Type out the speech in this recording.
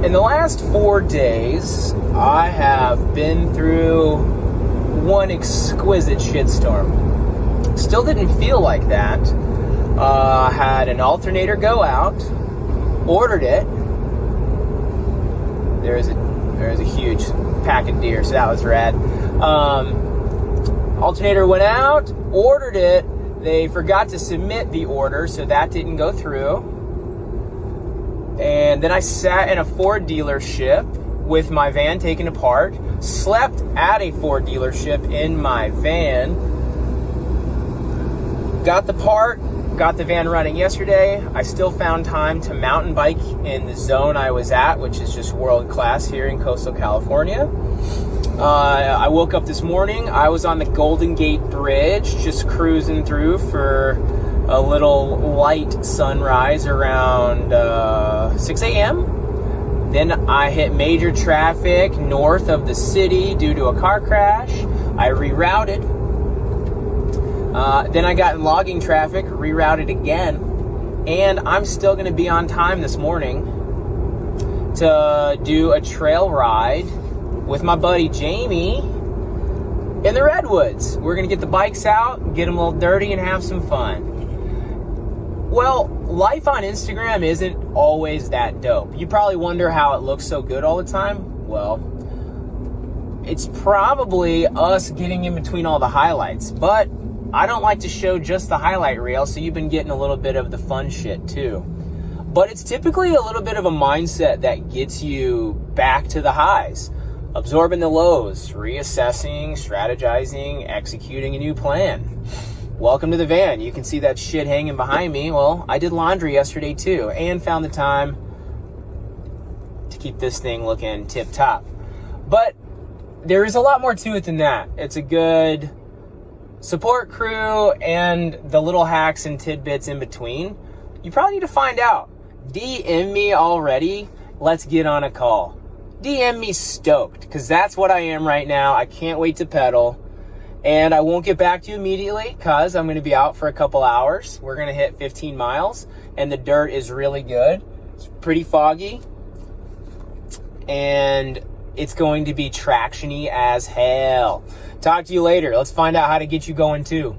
In the last 4 days, I have been through one exquisite shitstorm. Still didn't feel like that. Had an alternator go out, ordered it. There's a huge pack of deer, so that was rad. Alternator went out, ordered it. They forgot to submit the order, so that didn't go through. And then I sat in a Ford dealership with my van taken apart, slept at a Ford dealership in my van, got the part, got the van running yesterday. I still found time to mountain bike in the zone I was at, which is just world class here in coastal California. I woke up this morning. I was on the Golden Gate Bridge, just cruising through for a little light sunrise around 6 a.m. Then I hit major traffic north of the city due to a car crash. I rerouted. Then I got in logging traffic, rerouted again. And I'm still going to be on time this morning to do a trail ride with my buddy Jamie in the Redwoods. We're going to get the bikes out, get them a little dirty, and have some fun. Well, life on Instagram isn't always that dope. You probably wonder how it looks so good all the time. Well, it's probably us getting in between all the highlights. But I don't like to show just the highlight reel, so you've been getting a little bit of the fun shit too. But it's typically a little bit of a mindset that gets you back to the highs. Absorbing the lows, reassessing, strategizing, executing a new plan. Welcome to the van. You can see that shit hanging behind me. Well, I did laundry yesterday too, and found the time to keep this thing looking tip-top. But there is a lot more to it than that. It's a good support crew and the little hacks and tidbits in between. You probably need to find out. DM me already. Let's get on a call. DM me stoked, because that's what I am right now. I can't wait to pedal. And I won't get back to you immediately because I'm going to be out for a couple hours. We're going to hit 15 miles, and the dirt is really good. It's pretty foggy, and it's going to be traction-y as hell. Talk to you later. Let's find out how to get you going too.